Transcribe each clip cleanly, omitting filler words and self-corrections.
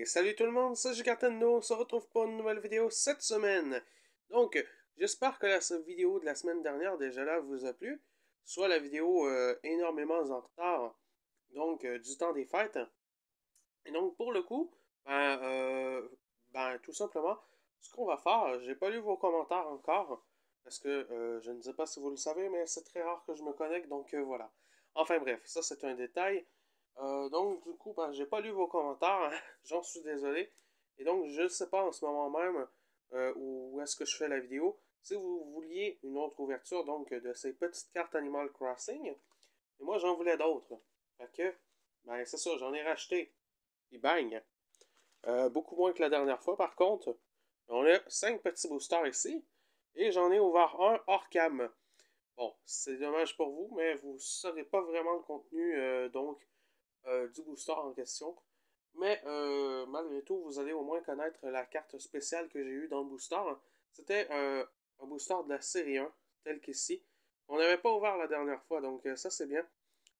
Et salut tout le monde, c'est Gigatendo, on se retrouve pour une nouvelle vidéo cette semaine. Donc, j'espère que la vidéo de la semaine dernière déjà là vous a plu, soit la vidéo énormément en retard, donc du temps des fêtes. Et donc pour le coup, tout simplement, ce qu'on va faire, j'ai pas lu vos commentaires encore, parce que je ne sais pas si vous le savez, mais c'est très rare que je me connecte, donc voilà. Enfin bref, ça c'est un détail. Donc, du coup, j'ai pas lu vos commentaires, j'en suis désolé. Et donc, je ne sais pas en ce moment même où est-ce que je fais la vidéo. Si vous vouliez une autre ouverture, donc, de ces petites cartes Animal Crossing, et moi, j'en voulais d'autres. Fait que, c'est ça, j'en ai racheté. Et bang! Beaucoup moins que la dernière fois, par contre. On a 5 petits boosters ici. Et j'en ai ouvert un hors cam. Bon, c'est dommage pour vous, mais vous ne saurez pas vraiment le contenu, du booster en question. Mais malgré tout, vous allez au moins connaître la carte spéciale que j'ai eue dans le booster. C'était un booster de la série 1, tel qu'ici. On n'avait pas ouvert la dernière fois, donc ça c'est bien.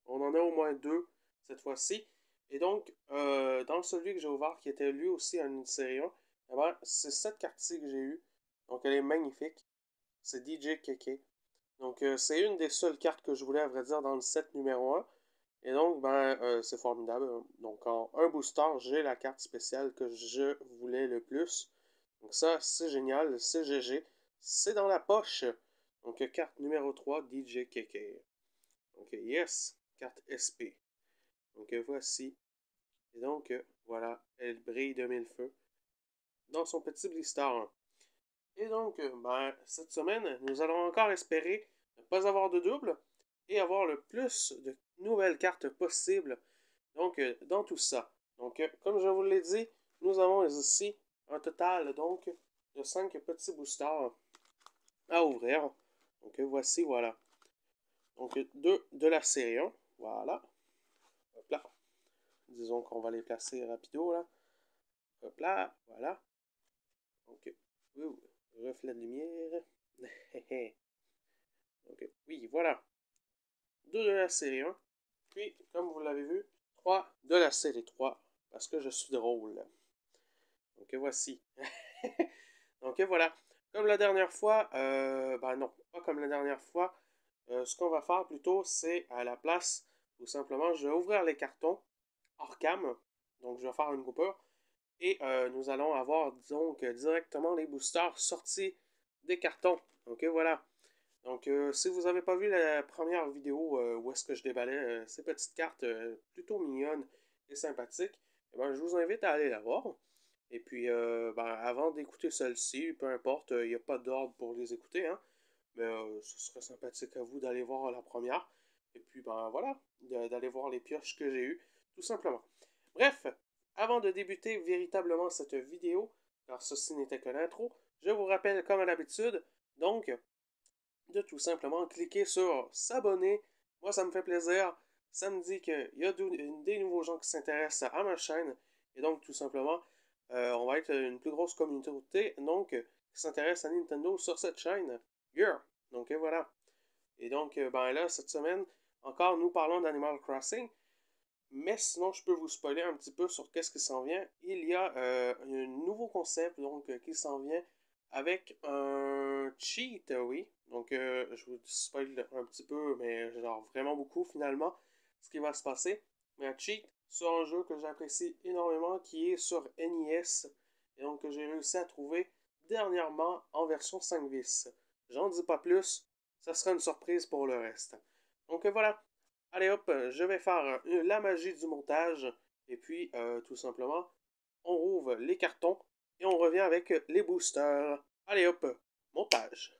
On en a au moins deux cette fois-ci. Et donc, dans celui que j'ai ouvert, qui était lui aussi une série 1, eh ben, c'est cette carte-ci que j'ai eue. Donc elle est magnifique. C'est DJ Keke. Donc c'est une des seules cartes que je voulais, à vrai dire, dans le set numéro 1. Et donc, c'est formidable. Donc, en un booster, j'ai la carte spéciale que je voulais le plus. Donc ça, c'est génial, c'est GG. C'est dans la poche. Donc, carte numéro 3, DJ KK. Donc, yes, carte SP. Donc, voici. Et donc, voilà, elle brille de mille feux dans son petit blister. Et donc, cette semaine, nous allons encore espérer ne pas avoir de double et avoir le plus de nouvelles cartes possibles. Donc, dans tout ça. Donc, comme je vous l'ai dit, nous avons ici un total donc de 5 petits boosters à ouvrir. Donc, voici, voilà. Donc, 2 de la série 1. Voilà. Hop là. Disons qu'on va les placer rapido, là. Hop là. Voilà. Donc, reflet de lumière. Donc, oui, voilà. 2 de la série 1. Puis, comme vous l'avez vu, 3 de la série 3. Parce que je suis drôle. Donc, voici. Donc voilà. Comme la dernière fois, non, pas comme la dernière fois. Ce qu'on va faire plutôt, c'est à la place, tout simplement, je vais ouvrir les cartons hors cam. Donc je vais faire une coupure. Et nous allons avoir donc directement les boosters sortis des cartons. Donc voilà. Donc si vous n'avez pas vu la première vidéo où est-ce que je déballais ces petites cartes plutôt mignonnes et sympathiques, eh ben, je vous invite à aller la voir. Et puis, avant d'écouter celle-ci, peu importe, il n'y a pas d'ordre pour les écouter, hein, mais ce serait sympathique à vous d'aller voir la première. Et puis, voilà, d'aller voir les pioches que j'ai eues, tout simplement. Bref, avant de débuter véritablement cette vidéo, car ceci n'était que l'intro, je vous rappelle, comme à l'habitude, donc, de tout simplement cliquer sur s'abonner. Moi, ça me fait plaisir. Ça me dit qu'il y a des nouveaux gens qui s'intéressent à ma chaîne. Et donc, tout simplement, on va être une plus grosse communauté, donc, qui s'intéresse à Nintendo sur cette chaîne. Yeah! Donc, voilà. Et donc, là, cette semaine, encore, nous parlons d'Animal Crossing. Mais sinon, je peux vous spoiler un petit peu sur qu'est-ce qui s'en vient. Il y a un nouveau concept donc qui s'en vient avec un cheat, oui. Donc, je vous spoil un petit peu, mais genre vraiment beaucoup finalement, ce qui va se passer. Mais un cheat sur un jeu que j'apprécie énormément qui est sur NES et donc que j'ai réussi à trouver dernièrement en version 5 vis. J'en dis pas plus, ça sera une surprise pour le reste. Donc voilà. Allez hop, je vais faire la magie du montage. Et puis, tout simplement, on rouvre les cartons et on revient avec les boosters. Allez hop, montage.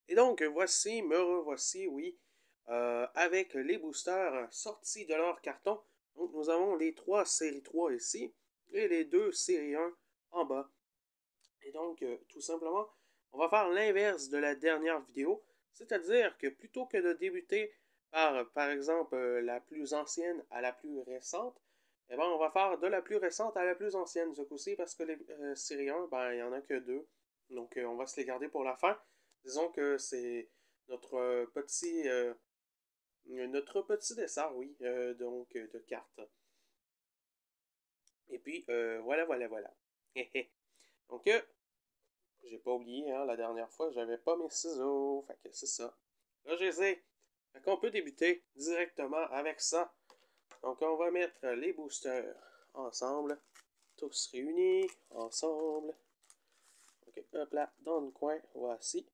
Et donc, voici, me revoici, oui, avec les boosters sortis de leur carton. Donc, nous avons les 3 série 3 ici et les 2 série 1 en bas. Et donc, tout simplement, on va faire l'inverse de la dernière vidéo. C'est-à-dire que plutôt que de débuter par exemple, la plus ancienne à la plus récente, eh ben, on va faire de la plus récente à la plus ancienne ce coup-ci parce que les séries 1, il n'y en a que deux. Donc, on va se les garder pour la fin. Disons que c'est notre notre petit dessert, oui, donc de cartes. Et puis, voilà. Donc, j'ai pas oublié, hein, la dernière fois, j'avais pas mes ciseaux. Fait que c'est ça. Là, je les ai. Fait qu'on peut débuter directement avec ça. Donc, on va mettre les boosters ensemble. Tous réunis, ensemble. Ok, hop là, dans le coin, voici.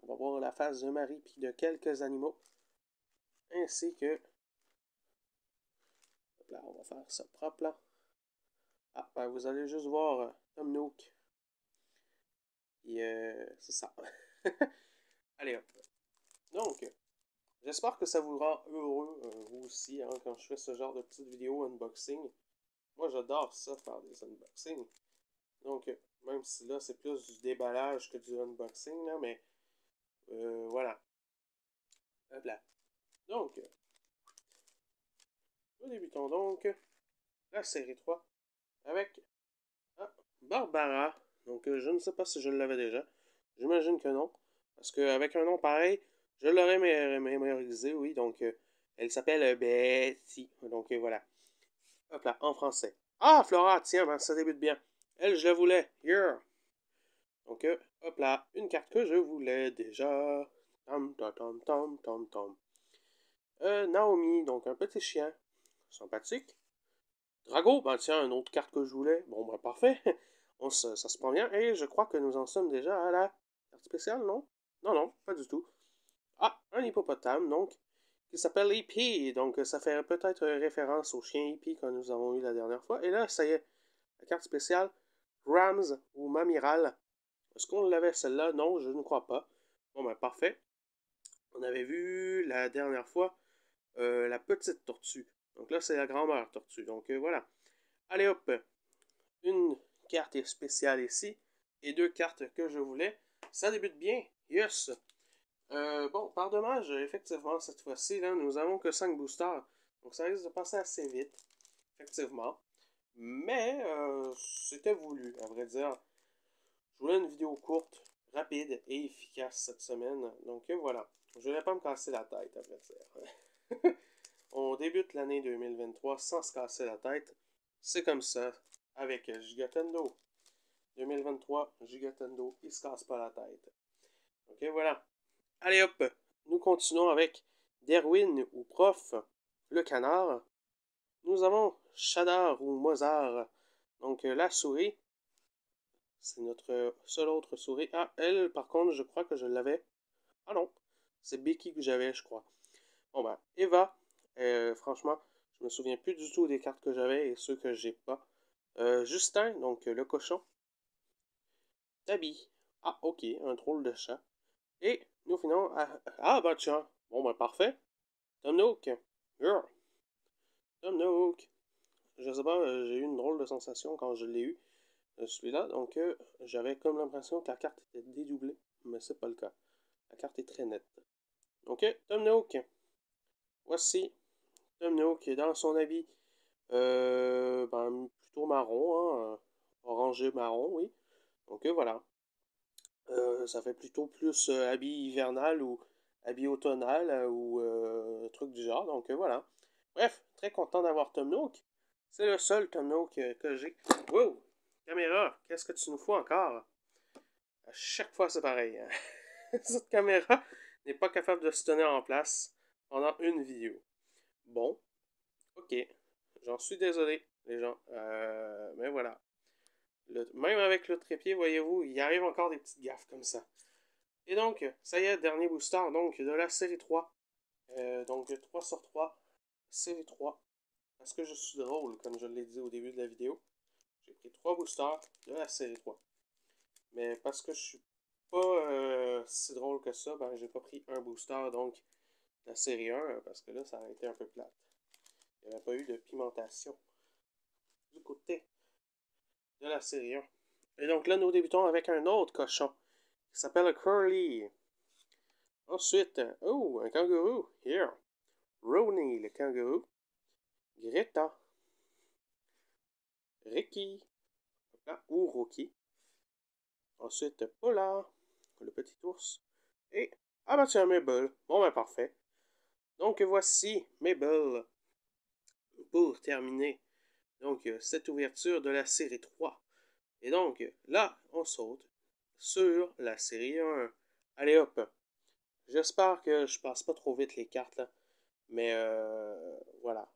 On va voir la face de Marie puis de quelques animaux. Ainsi que... Hop là, on va faire ça propre là. Ah, ben vous allez juste voir Tom Nook. Puis c'est ça. Allez hop. Donc, j'espère que ça vous rend heureux, vous aussi, hein, quand je fais ce genre de petites vidéos unboxing. Moi, j'adore ça, faire des unboxings. Donc, même si là, c'est plus du déballage que du unboxing, là, mais voilà. Hop là. Donc, nous débutons donc la série 3 avec Barbara. Donc, je ne sais pas si je l'avais déjà. J'imagine que non. Parce qu'avec un nom pareil, je l'aurais mémorisé, oui. Donc, elle s'appelle Betty. Donc, voilà. Hop là, en français. Ah, Flora, tiens, ben, ça débute bien. Elle, je la voulais. Yeah. Donc, hop là, une carte que je voulais déjà. Tom, tom, tom, tom, tom, tom. Naomi, donc un petit chien. Sympathique. Drago, ben tiens, une autre carte que je voulais. Bon, ben parfait. Ça se prend bien. Et je crois que nous en sommes déjà à la carte spéciale, non? Non, pas du tout. Ah, un hippopotame, donc, qui s'appelle Hippie. Donc, ça fait peut-être référence au chien Hippie que nous avons eu la dernière fois. Et là, ça y est, la carte spéciale, Rams ou Mamiral. Est-ce qu'on l'avait celle-là? Non, je ne crois pas. Bon, ben parfait. On avait vu la dernière fois la petite tortue. Donc là, c'est la grand-mère tortue. Donc voilà. Allez hop, une carte spéciale ici et deux cartes que je voulais. Ça débute bien. Yes. Bon, par dommage, effectivement, cette fois-ci, là, nous avons que 5 boosters. Donc ça risque de passer assez vite. Effectivement. Mais c'était voulu, à vrai dire. Je voulais une vidéo courte, rapide et efficace cette semaine. Donc voilà. Je ne voulais pas me casser la tête, à vrai dire. On débute l'année 2023 sans se casser la tête. C'est comme ça avec Gigatendo. 2023, Gigatendo, il se casse pas la tête. Ok, voilà. Allez hop, nous continuons avec Derwin ou Prof, le canard. Nous avons Shadar ou Mozart, donc la souris. C'est notre seule autre souris. Ah, elle, par contre, je crois que je l'avais. Ah non, c'est Becky que j'avais, je crois. Bon ben, Eva, franchement, je me souviens plus du tout des cartes que j'avais et ceux que j'ai pas. Justin, donc le cochon. Tabi. Ah, ok, un drôle de chat. Et nous finissons à... Ah, bah tiens. Bon, ben parfait. Tom Nook. Yeah. Tom Nook. Je sais pas, j'ai eu une drôle de sensation quand je l'ai eu, celui-là. Donc, j'avais comme l'impression que la carte était dédoublée. Mais c'est pas le cas. La carte est très nette. Ok, Tom Nook. Voici Tom Nook dans son habit. Ben, plutôt marron, hein, orangé marron, oui. Donc voilà. Ça fait plutôt plus habit hivernal ou habit automnal ou truc du genre. Donc voilà. Bref, très content d'avoir Tom Nook. C'est le seul Tom Nook que j'ai. Wow! Caméra, qu'est-ce que tu nous fous encore? À chaque fois, c'est pareil. Hein. Cette caméra n'est pas capable de se tenir en place pendant une vidéo. Bon, ok. J'en suis désolé, les gens. Mais voilà. Même avec le trépied, voyez-vous, il arrive encore des petites gaffes comme ça. Et donc, ça y est, dernier booster donc, de la série 3. Donc 3 sur 3, série 3. Parce que je suis drôle, comme je l'ai dit au début de la vidéo. J'ai pris 3 boosters de la série 3. Mais parce que je suis pas si drôle que ça, ben j'ai pas pris un booster donc de la série 1, parce que là, ça aurait été un peu plate. Il n'y avait pas eu de pimentation du côté de la série 1. Et donc là, nous débutons avec un autre cochon qui s'appelle Curly. Ensuite, oh, un kangourou. Here. Ronnie, le kangourou. Greta. Ricky. Ou Rocky. Ensuite, Paula, le petit ours. Et, ah bah tiens, Mabel. Bon ben parfait. Donc voici Mabel pour terminer Donc, cette ouverture de la série 3. Et donc, là, on saute sur la série 1. Allez hop! J'espère que je passe pas trop vite les cartes, là. Mais voilà.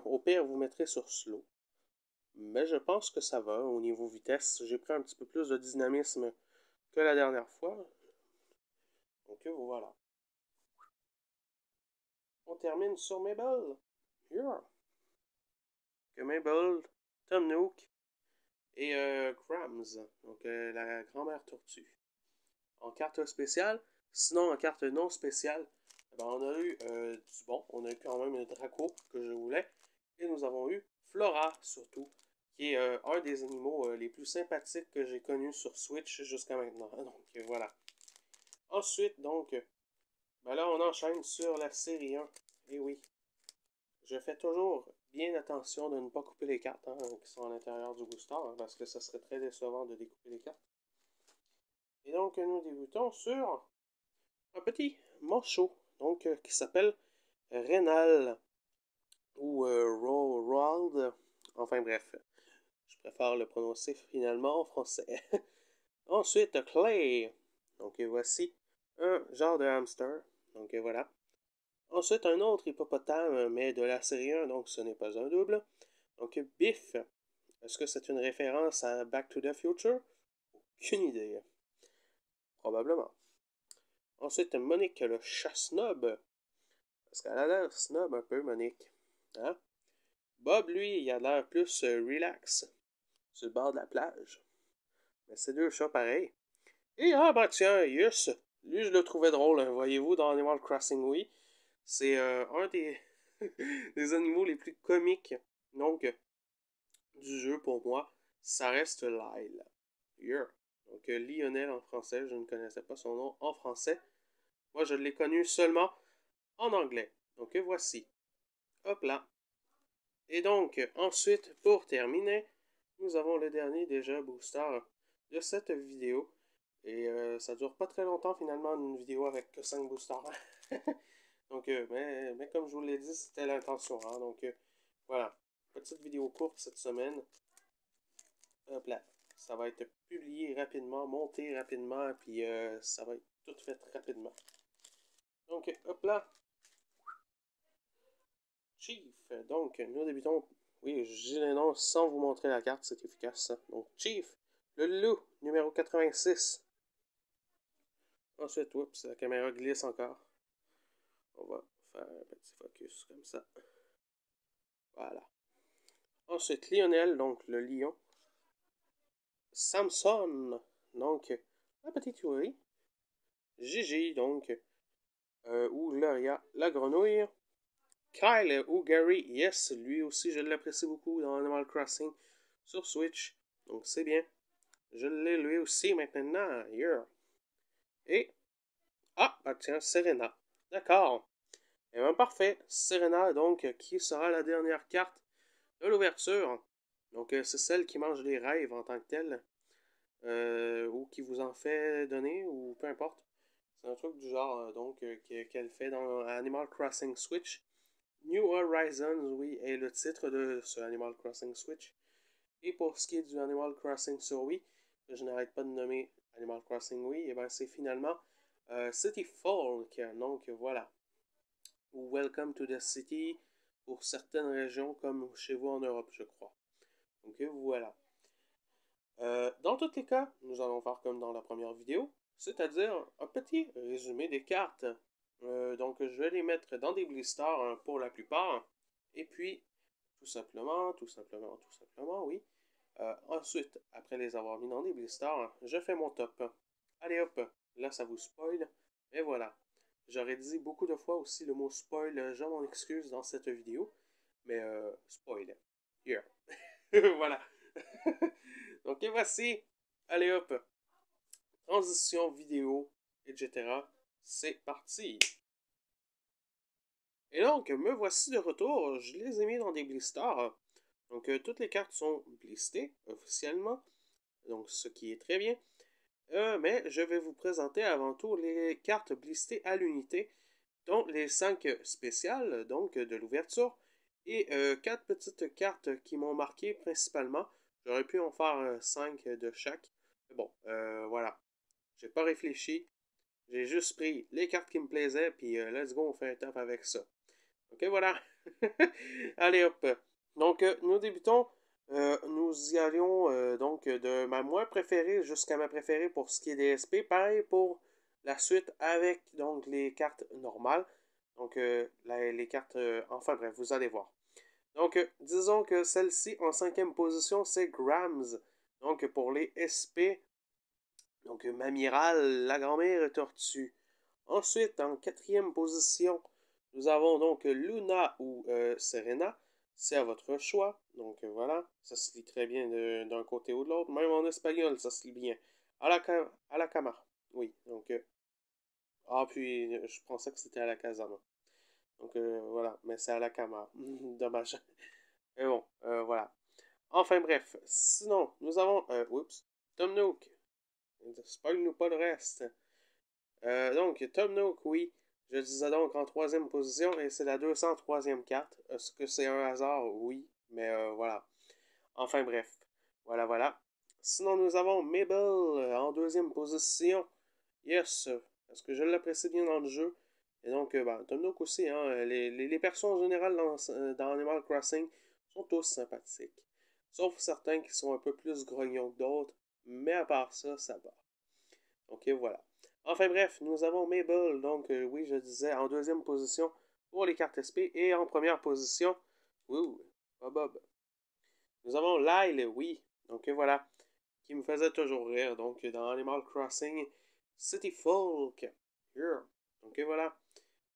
Au pire, vous mettrez sur slow. Mais je pense que ça va au niveau vitesse. J'ai pris un petit peu plus de dynamisme que la dernière fois. Donc voilà. On termine sur Mabel. Yeah. Que Mabel, Tom Nook et Krams. Donc la grand-mère tortue. En carte spéciale. Sinon, en carte non spéciale, ben, on a eu du bon. On a eu quand même un Draco que je voulais. Et nous avons eu Flora, surtout, qui est un des animaux les plus sympathiques que j'ai connus sur Switch jusqu'à maintenant. Donc voilà. Ensuite, donc, ben là, on enchaîne sur la série 1. Et oui, je fais toujours bien attention de ne pas couper les cartes qui sont à l'intérieur du booster, parce que ça serait très décevant de découper les cartes. Et donc, nous débutons sur un petit morceau, donc, qui s'appelle Rénal, ou Roald. Enfin bref, je préfère le prononcer finalement en français. Ensuite, Clay. Donc, voici un genre de hamster. Donc, voilà. Ensuite, un autre hippopotame, mais de la série 1, donc ce n'est pas un double. Donc, Biff. Est-ce que c'est une référence à Back to the Future? Aucune idée. Probablement. Ensuite, Monique, le chat snob. Parce qu'elle a l'air snob un peu, Monique. Hein? Bob, lui, il a l'air plus relax. Sur le bord de la plage. Mais c'est deux chats pareils. Et ah, bah tiens, Yus. Lui, je le trouvais drôle, hein, voyez-vous, dans Animal Crossing, oui. C'est un des, des animaux les plus comiques. Donc, du jeu pour moi, ça reste Lyle. Yeah. Donc, Lionel en français, je ne connaissais pas son nom en français. Moi, je l'ai connu seulement en anglais. Donc, voici. Hop là. Et donc, ensuite, pour terminer, nous avons le dernier déjà booster de cette vidéo. Et ça dure pas très longtemps finalement, une vidéo avec que 5 boosters. Donc, mais comme je vous l'ai dit, c'était l'intention. Hein? Donc, voilà. Petite vidéo courte cette semaine. Hop là. Ça va être publié rapidement, monté rapidement, puis ça va être tout fait rapidement. Donc, hop là. Chief. Donc, nous débutons. Oui, je dis les noms sans vous montrer la carte, c'est efficace ça. Donc, Chief, le loup, numéro 86. Ensuite, oups, la caméra glisse encore. On va faire un petit focus comme ça. Voilà. Ensuite, Lionel, donc le lion. Samson, donc la petite souris. Gigi, donc, ou Gloria, la grenouille. Kyle ou Gary, yes, lui aussi je l'apprécie beaucoup dans Animal Crossing sur Switch. Donc c'est bien. Je l'ai lui aussi maintenant. Yeah. Et, ah, bah tiens, Serena. D'accord. Et bien parfait. Serena, donc, qui sera la dernière carte de l'ouverture. Donc c'est celle qui mange les rêves en tant que telle. Ou qui vous en fait donner, ou peu importe. C'est un truc du genre, donc, qu'elle fait dans Animal Crossing Switch. New Horizons, oui, est le titre de ce Animal Crossing Switch. Et pour ce qui est du Animal Crossing sur Wii, que je n'arrête pas de nommer Animal Crossing Wii, et ben c'est finalement City Folk. Donc voilà. Ou Welcome to the City pour certaines régions comme chez vous en Europe, je crois. Donc voilà. Dans tous les cas, nous allons faire comme dans la première vidéo, c'est-à-dire un petit résumé des cartes. Donc je vais les mettre dans des blisters pour la plupart. Et puis, tout simplement, oui. Ensuite, après les avoir mis dans des blisters, je fais mon top. Allez hop, là ça vous spoil. Et voilà. J'aurais dit beaucoup de fois aussi le mot spoil, je m'en excuse dans cette vidéo. Mais spoil. Yeah. Voilà. Donc et voici. Allez hop. Transition vidéo, etc. C'est parti. Et donc, me voici de retour. Je les ai mis dans des blisters. Donc, toutes les cartes sont blistées officiellement. Donc, ce qui est très bien. Mais je vais vous présenter avant tout les cartes blistées à l'unité, dont les 5 spéciales, donc de l'ouverture, Et 4 petites cartes qui m'ont marqué principalement. J'aurais pu en faire 5 de chaque. Mais bon, voilà. J'ai pas réfléchi. J'ai juste pris les cartes qui me plaisaient, puis let's go, on fait un top avec ça. Ok, voilà. Allez hop. Donc, nous débutons. Nous y allions donc de ma moins préférée jusqu'à ma préférée pour ce qui est des SP. Pareil pour la suite avec donc les cartes normales. Donc, les cartes... enfin bref, vous allez voir. Donc, disons que celle-ci en 5e position, c'est Grams. Donc, pour les SP, donc Mamiral, la grand-mère tortue. Ensuite, en 4e position, nous avons donc Luna ou Serena. C'est à votre choix. Donc voilà, ça se lit très bien d'un côté ou de l'autre. Même en espagnol, ça se lit bien. À la cama. Oui, donc... puis je pensais que c'était à la Casama. Donc voilà, mais c'est à la cama. Dommage. Mais bon, voilà. Enfin bref, sinon, nous avons... oups, Tom Nook. Spoil-nous pas le reste. Donc, Tom Nook, oui. Je disais donc en 3e position, et c'est la 203e carte. Est-ce que c'est un hasard? Oui, mais voilà. Enfin bref, voilà, voilà. Sinon, nous avons Mabel en 2e position. Yes, parce que je l'apprécie bien dans le jeu. Et donc, Tom Nook aussi, hein, les persos en général dans Animal Crossing sont tous sympathiques. Sauf certains qui sont un peu plus grognons que d'autres, mais à part ça, ça va. Ok, voilà. Enfin bref, nous avons Mabel, donc oui, je disais, en 2e position pour les cartes SP, et en 1re position, ouh, pas Bob. Nous avons Lyle, oui, donc voilà, qui me faisait toujours rire, donc dans Animal Crossing City Folk. Yeah. Donc voilà,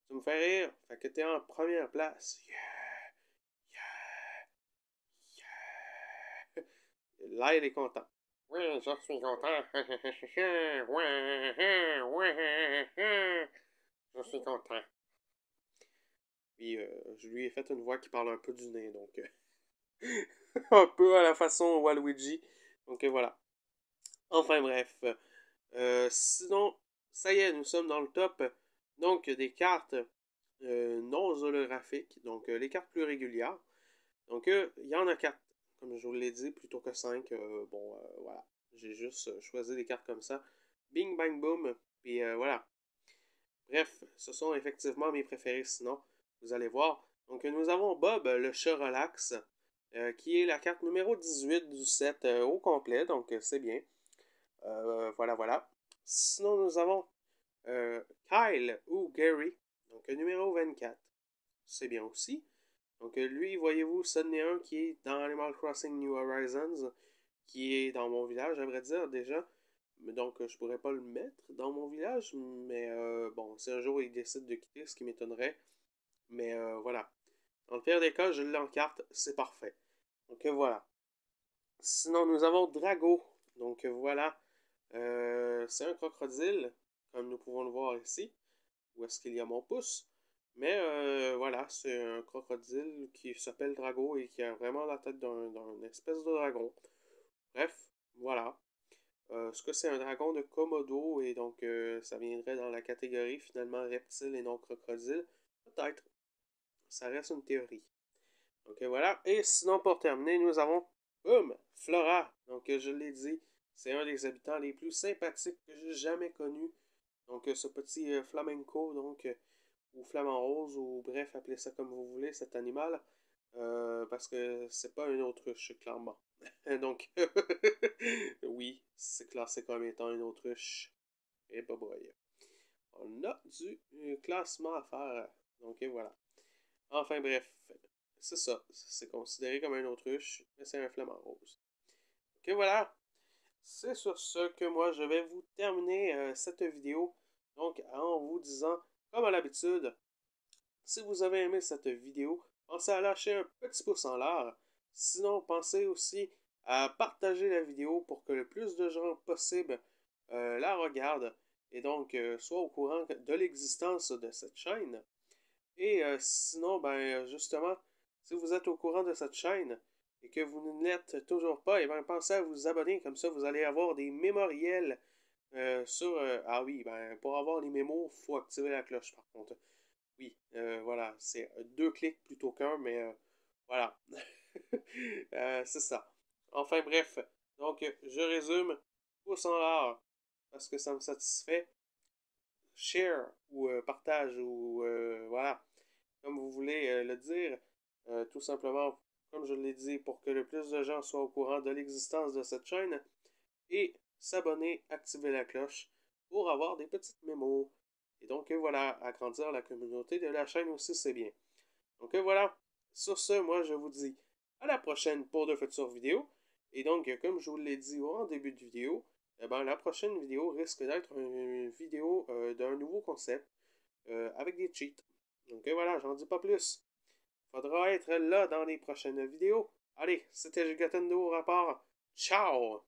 tu me fais rire, fait que t'es en 1re place. Yeah, yeah, yeah. Lyle est content. Oui, je suis content. Je suis content. Puis je lui ai fait une voix qui parle un peu du nez, donc un peu à la façon Waluigi. Donc voilà. Enfin bref. Sinon, ça y est, nous sommes dans le top. Donc des cartes non holographiques, donc les cartes plus régulières. Donc il y en a 4, comme je vous l'ai dit, plutôt que 5. Bon, voilà. J'ai juste choisi des cartes comme ça. Bing, bang, boom. Puis voilà. Bref, ce sont effectivement mes préférés sinon, vous allez voir. Donc nous avons Bob, le chat relax, qui est la carte numéro 18 du set au complet, donc c'est bien. Voilà, voilà. Sinon nous avons Kyle ou Gary, donc numéro 24. C'est bien aussi. Donc lui, voyez-vous, ce n'est un qui est dans Animal Crossing New Horizons, qui est dans mon village, à vrai dire, déjà. Donc, je pourrais pas le mettre dans mon village, mais bon, si un jour il décide de quitter, ce qui m'étonnerait. Mais voilà. Dans le pire des cas, je l'encarte, c'est parfait. Donc voilà. Sinon, nous avons Drago. Donc voilà. C'est un crocodile, comme nous pouvons le voir ici. Où est-ce qu'il y a mon pouce? Mais voilà, c'est un crocodile qui s'appelle Drago et qui a vraiment la tête d'un espèce de dragon. Bref, voilà. Ce que c'est un dragon de Komodo et donc ça viendrait dans la catégorie finalement reptile et non crocodile? Peut-être. Ça reste une théorie. Donc voilà. Et sinon pour terminer, nous avons boum, Flora. Donc je l'ai dit, c'est un des habitants les plus sympathiques que j'ai jamais connu. Donc ce petit flamenco, donc ou flamant rose, ou bref, appelez ça comme vous voulez, cet animal. Parce que c'est pas une autruche, clairement. Donc, oui, c'est classé comme étant une autruche. Et bah boy. On a du classement à faire. Donc, et voilà. Enfin, bref. C'est ça. C'est considéré comme une autruche, mais c'est un flamant rose. Ok, voilà. C'est sur ce que moi, je vais vous terminer cette vidéo. Donc, en vous disant, comme à l'habitude, si vous avez aimé cette vidéo, pensez à lâcher un petit pouce en l'air. Sinon, pensez aussi à partager la vidéo pour que le plus de gens possible la regardent et donc soient au courant de l'existence de cette chaîne. Et sinon, ben justement, si vous êtes au courant de cette chaîne et que vous ne l'êtes toujours pas, et ben pensez à vous abonner, comme ça vous allez avoir des mémoriels sur... ah oui, ben pour avoir les mémos, il faut activer la cloche par contre. Oui, voilà, c'est 2 clics plutôt qu'un, mais Voilà. C'est ça. Enfin bref. Donc, je résume. Pouce en l'air parce que ça me satisfait. Share ou partage ou voilà, comme vous voulez le dire. Tout simplement, comme je l'ai dit, pour que le plus de gens soient au courant de l'existence de cette chaîne. Et s'abonner, activer la cloche pour avoir des petites mémos. Et donc voilà, agrandir la communauté de la chaîne aussi, c'est bien. Donc voilà, sur ce, moi je vous dis à la prochaine pour de futures vidéos. Et donc, comme je vous l'ai dit en début de vidéo, eh ben, la prochaine vidéo risque d'être une vidéo d'un nouveau concept avec des cheats. Donc voilà, j'en dis pas plus. Faudra être là dans les prochaines vidéos. Allez, c'était Gigatendo au rapport. Ciao!